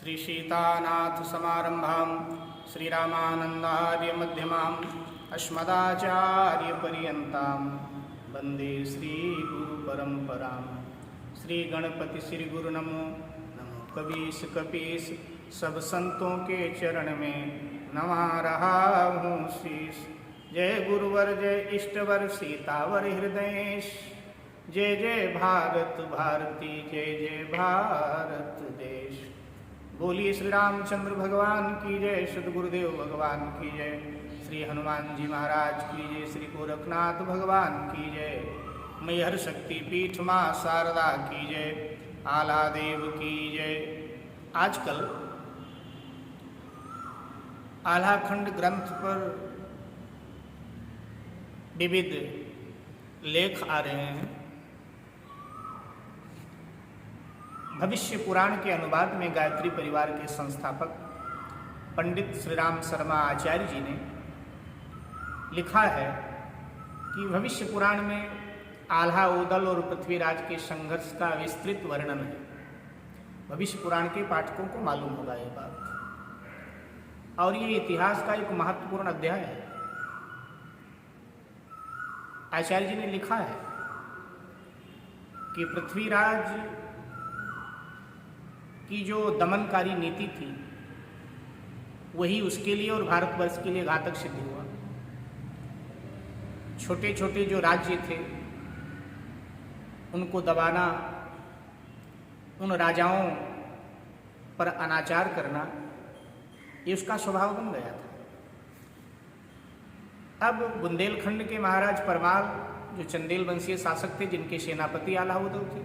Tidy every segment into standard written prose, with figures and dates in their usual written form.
श्री सीतानाथ समारंभां श्रीरामानंदार्य मध्यमाम् अस्मदाचार्यपर्यन्तां वंदे श्री गुरु परंपरां। श्री गणपति श्री गुरु नमो नमो कबीस कपीस सब संतों के चरण में नवा रहा हूँ शीश। जय गुरुवर जय इष्टवर सीतावर हृदयेश। जय जय भारत भारती जय जय भारत देश। बोलिए श्री रामचंद्र भगवान की जय, श्री गुरुदेव भगवान की जय, श्री हनुमान जी महाराज की जय, श्री गोरखनाथ भगवान की जय, मैहर शक्ति पीठ माँ शारदा की जय, आला देव की जय। आजकल आल्हाखंड ग्रंथ पर विविध लेख आ रहे हैं। भविष्य पुराण के अनुवाद में गायत्री परिवार के संस्थापक पंडित श्री राम शर्मा आचार्य जी ने लिखा है कि भविष्य पुराण में आल्हा उदल और पृथ्वीराज के संघर्ष का विस्तृत वर्णन है। भविष्य पुराण के पाठकों को मालूम होगा ये बात, और ये इतिहास का एक महत्वपूर्ण अध्याय है। आचार्य जी ने लिखा है कि पृथ्वीराज की जो दमनकारी नीति थी वही उसके लिए और भारतवर्ष के लिए घातक सिद्ध हुआ। छोटे छोटे जो राज्य थे उनको दबाना, उन राजाओं पर अनाचार करना, ये उसका स्वभाव बन गया था। अब बुंदेलखंड के महाराज परमार जो चंदेल वंशीय शासक थे, जिनके सेनापति आल्हा उदल थे,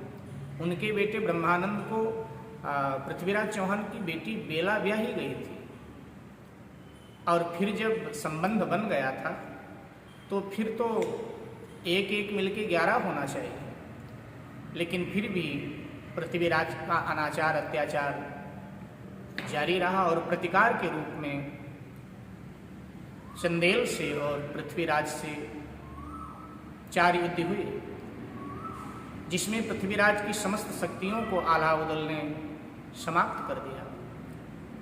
उनके बेटे ब्रह्मानंद को पृथ्वीराज चौहान की बेटी बेला ब्याही गई थी। और फिर जब संबंध बन गया था तो फिर तो एक एक मिलके 11 होना चाहिए, लेकिन फिर भी पृथ्वीराज का अनाचार अत्याचार जारी रहा और प्रतिकार के रूप में चंदेल से और पृथ्वीराज से 4 युद्ध हुए, जिसमें पृथ्वीराज की समस्त शक्तियों को आल्हा उदल ने समाप्त कर दिया।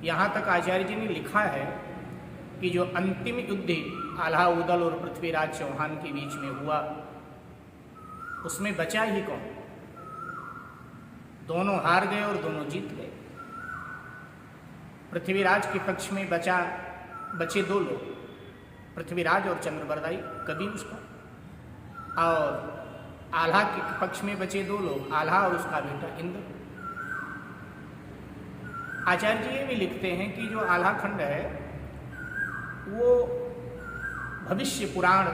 यहाँ तक आचार्य जी ने लिखा है कि जो अंतिम युद्ध आल्हा उदल और पृथ्वीराज चौहान के बीच में हुआ उसमें बचा ही कौन? दोनों हार गए और दोनों जीत गए। पृथ्वीराज के पक्ष में बचे 2 लोग, पृथ्वीराज और चंद्रबरदाई कवि उसका, और आल्हा के पक्ष में बचे 2 लोग, आल्हा और उसका बेटा इंद्र। आचार्य जी ये भी लिखते हैं कि जो आल्हाखंड है वो भविष्य पुराण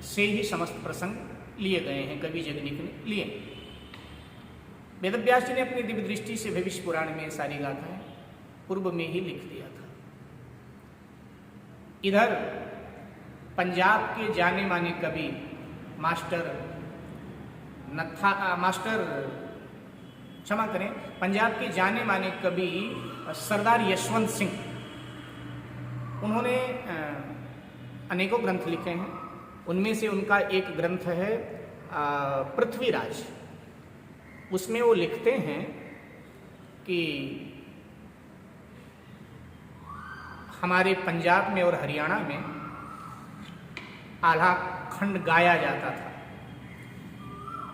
से ही समस्त प्रसंग लिए गए हैं, कवि जगनीक ने लिए। वेदव्यास जी ने अपनी दिव्य दृष्टि से भविष्य पुराण में सारी गाथाएं पूर्व में ही लिख दिया था। इधर पंजाब के जाने माने कवि पंजाब के जाने माने कवि सरदार यशवंत सिंह, उन्होंने अनेकों ग्रंथ लिखे हैं। उनमें से उनका एक ग्रंथ है पृथ्वीराज। उसमें वो लिखते हैं कि हमारे पंजाब में और हरियाणा में आल्हाखंड गाया जाता था।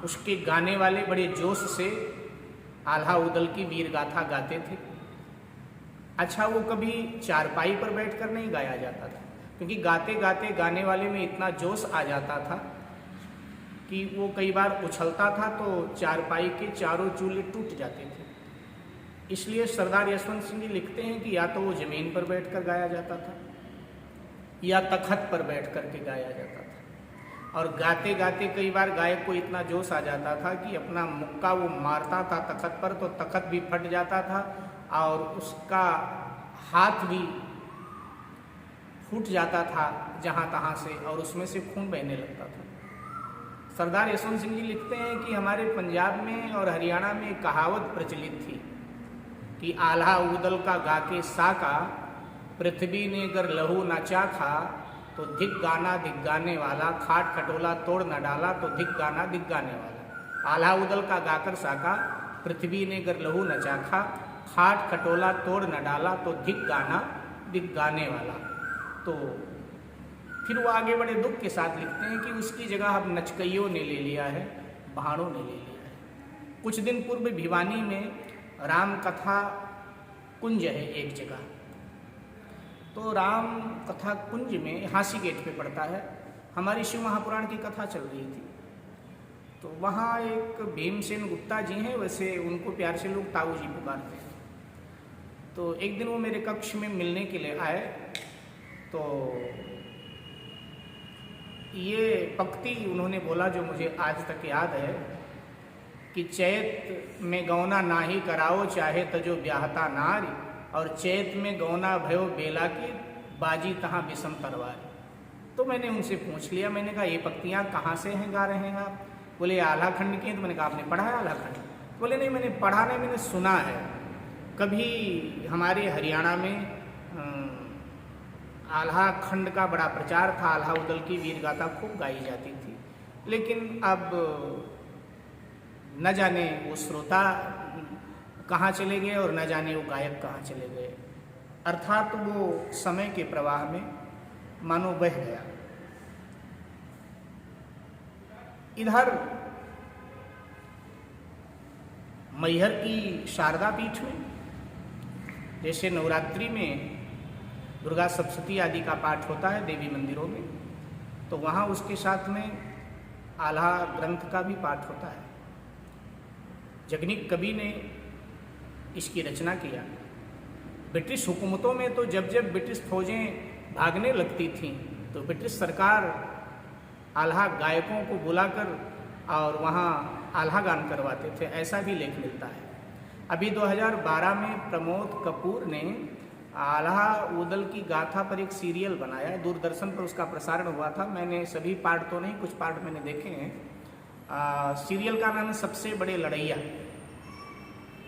उसके गाने वाले बड़े जोश से आल्हा उदल की वीर गाथा गाते थे। अच्छा, वो कभी चारपाई पर बैठकर नहीं गाया जाता था, क्योंकि गाते गाते गाने वाले में इतना जोश आ जाता था कि वो कई बार उछलता था तो चारपाई के चारों चूल्हे टूट जाते थे। इसलिए सरदार यशवंत सिंह जी लिखते हैं कि या तो वो जमीन पर बैठकर गाया जाता था या तखत पर बैठ कर के गाया जाता था। और गाते गाते कई बार गायक को इतना जोश आ जाता था कि अपना मुक्का वो मारता था तखत पर तो तखत भी फट जाता था और उसका हाथ भी फूट जाता था जहाँ तहाँ से, और उसमें से खून बहने लगता था। सरदार यशवंत सिंह जी लिखते हैं कि हमारे पंजाब में और हरियाणा में एक कहावत प्रचलित थी कि आल्हा उदल का गाके साका, पृथ्वी ने अगर लहू न चाखा तो धिक गाना दिख गाने वाला, खाट खटोला तोड़ न डाला तो धिक गाना दिख गाने वाला। आल्हा उदल का गाकर साका, पृथ्वी ने अगर लहू न चाखा, खाट खटोला तोड़ न डाला तो धिक गाना दिख गाने वाला। तो फिर वो आगे बड़े दुख के साथ लिखते हैं कि उसकी जगह अब नचकइयों ने ले लिया है, भाड़ों ने ले लिया है। कुछ दिन पूर्व भिवानी में राम कथा कुंज है एक जगह, तो राम कथा कुंज में हांसी गेट पे पड़ता है, हमारी शिव महापुराण की कथा चल रही थी। तो वहाँ एक भीमसेन गुप्ता जी हैं, वैसे उनको प्यार से लोग ताऊ जी पुकारते हैं। तो एक दिन वो मेरे कक्ष में मिलने के लिए आए, तो ये पंक्ति उन्होंने बोला जो मुझे आज तक याद है कि चैत में गौना नाही कराओ चाहे तजो ब्याहता नारी, और चैत में गौना भयो बेला की बाजी तहाँ विषम तरवारी। तो मैंने उनसे पूछ लिया, मैंने कहा ये पंक्तियाँ कहाँ से हैं, गा रहे हैं आप? बोले आल्हा खंड की हैं। तो मैंने कहा आपने पढ़ा है आल्हा खंड? बोले नहीं मैंने पढ़ा नहीं, मैंने सुना है। कभी हमारे हरियाणा में आल्हा खंड का बड़ा प्रचार था, आल्हा उदल की वीर गाथा खूब गाई जाती थी, लेकिन अब न जाने वो श्रोता कहाँ चले गए और न जाने वो गायक कहाँ चले गए, अर्थात वो समय के प्रवाह में मानो बह गया। इधर मैहर की शारदा पीठ में जैसे नवरात्रि में दुर्गा सप्तशती आदि का पाठ होता है देवी मंदिरों में, तो वहाँ उसके साथ में आल्हा ग्रंथ का भी पाठ होता है। जगनिक कवि ने इसकी रचना किया। ब्रिटिश हुकूमतों में तो जब जब ब्रिटिश फौजें भागने लगती थीं तो ब्रिटिश सरकार आल्हा गायकों को बुलाकर और वहाँ आल्हा गान करवाते थे, ऐसा भी लेख मिलता है। अभी 2012 में प्रमोद कपूर ने आल्हा उदल की गाथा पर एक सीरियल बनाया, दूरदर्शन पर उसका प्रसारण हुआ था। मैंने सभी पार्ट तो नहीं, कुछ पार्ट मैंने देखे हैं। सीरियल का नाम है सबसे बड़े लड़ैया।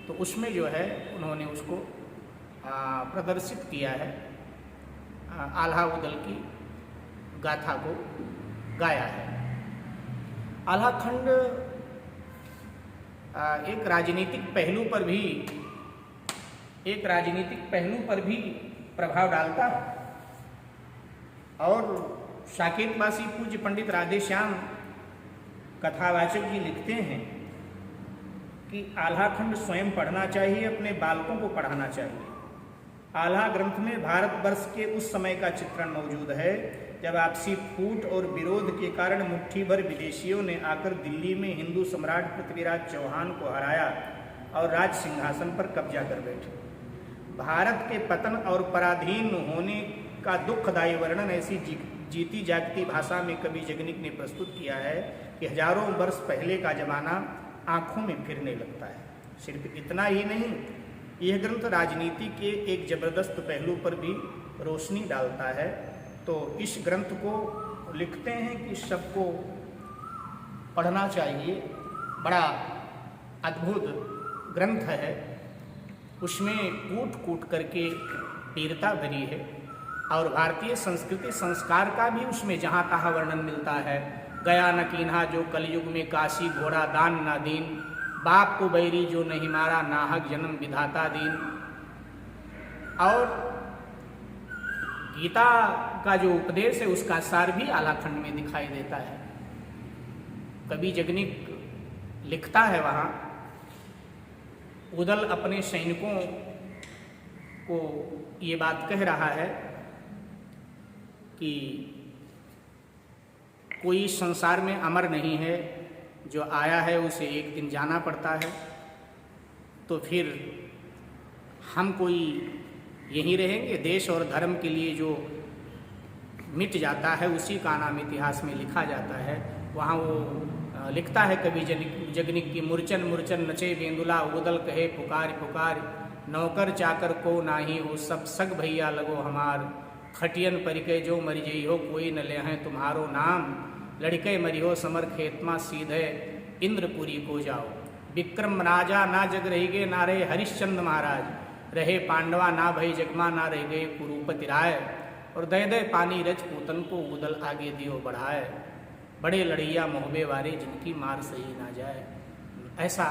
तो उसमें जो है उन्होंने उसको प्रदर्शित किया है, आल्हा उदल की गाथा को गाया है। आल्हा खंड एक राजनीतिक पहलू पर भी प्रभाव डालता है। और साकेतवासी पूज्य पंडित राधेश्याम कथावाचक जी लिखते हैं कि आल्हा खंड स्वयं पढ़ना चाहिए, अपने बालकों को पढ़ाना चाहिए। आल्हा ग्रंथ में भारतवर्ष के उस समय का चित्रण मौजूद है जब आपसी फूट और विरोध के कारण मुट्ठी भर विदेशियों ने आकर दिल्ली में हिंदू सम्राट पृथ्वीराज चौहान को हराया और राज सिंहासन पर कब्जा कर बैठे। भारत के पतन और पराधीन होने का दुखदायी वर्णन ऐसी जीती जागती भाषा में कवि जगनिक ने प्रस्तुत किया है कि हजारों वर्ष पहले का जमाना आंखों में फिरने लगता है। सिर्फ इतना ही नहीं, यह ग्रंथ राजनीति के एक जबरदस्त पहलू पर भी रोशनी डालता है। तो इस ग्रंथ को लिखते हैं कि सबको पढ़ना चाहिए। बड़ा अद्भुत ग्रंथ है, उसमें कूट कूट करके वीरता भरी है और भारतीय संस्कृति संस्कार का भी उसमें जहाँ तहाँ वर्णन मिलता है। गया न कीन्हा जो कलयुग में काशी घोड़ा दान ना दीन, बाप को बैरी जो नहीं मारा नाहक जन्म विधाता दीन। और गीता का जो उपदेश है उसका सार भी आल्हा खंड में दिखाई देता है। कवि जगनिक लिखता है वहाँ, उदल अपने सैनिकों को ये बात कह रहा है कि कोई संसार में अमर नहीं है, जो आया है उसे एक दिन जाना पड़ता है। तो फिर हम कोई यहीं रहेंगे? देश और धर्म के लिए जो मिट जाता है उसी का नाम इतिहास में लिखा जाता है। वहाँ वो लिखता है कवि जगनिक की, मूर्छन मूर्छन नचे बेंदुला उदल कहे पुकार पुकार, नौकर चाकर को नाही हो सब सग भैया लगो हमार, खटियन परिके जो मरी जई हो कोई न ले हैं तुम्हारो नाम, लड़के मरी हो समर खेतमा सीधे इंद्रपुरी को जाओ, विक्रम राजा ना जग रही गे ना रहे हरिश्चंद्र महाराज, रहे पांडवा ना भई जगमा ना रह गए कुरूपति राय, और दे दे पानी रच पूतन को उदल आगे दियो बढ़ाए, बड़े लड़ैया मोहबे वारे जिनकी मार सही ना जाए। ऐसा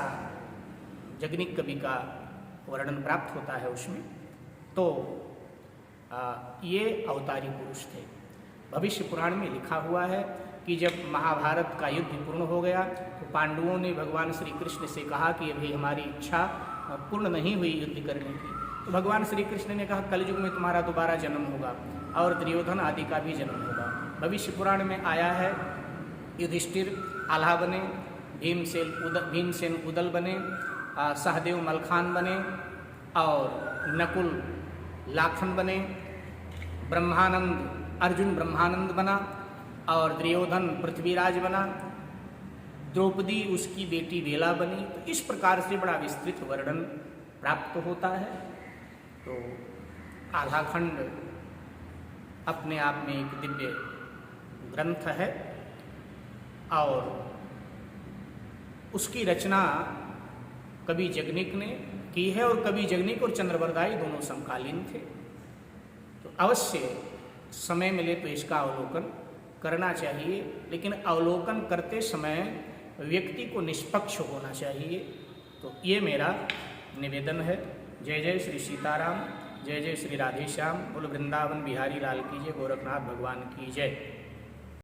जगनिक कवि का वर्णन प्राप्त होता है उसमें। तो ये अवतारी पुरुष थे। भविष्य पुराण में लिखा हुआ है कि जब महाभारत का युद्ध पूर्ण हो गया तो पांडवों ने भगवान श्री कृष्ण से कहा कि अभी हमारी इच्छा पूर्ण नहीं हुई युद्ध करने की। तो भगवान श्री कृष्ण ने कहा कलयुग में तुम्हारा दोबारा जन्म होगा और दुर्योधन आदि का भी जन्म होगा। भविष्य पुराण में आया है युधिष्ठिर आल्हा बने, भीमसेन उदल बने, सहदेव मलखान बने और नकुल लाखन बने, अर्जुन ब्रह्मानंद बना और दुर्योधन पृथ्वीराज बना, द्रौपदी उसकी बेटी बेला बनी। तो इस प्रकार से बड़ा विस्तृत वर्णन प्राप्त होता है। तो आल्हाखंड अपने आप में एक दिव्य ग्रंथ है और उसकी रचना कवि जगनिक ने की है और कवि जगनिक और चंद्रवरदाई दोनों समकालीन थे। तो अवश्य समय मिले तो इसका अवलोकन करना चाहिए, लेकिन अवलोकन करते समय व्यक्ति को निष्पक्ष होना चाहिए। तो ये मेरा निवेदन है। जय जय श्री सीताराम, जय जय श्री राधेश्याम, बोल वृंदावन बिहारी लाल की जय, गोरखनाथ भगवान की जय।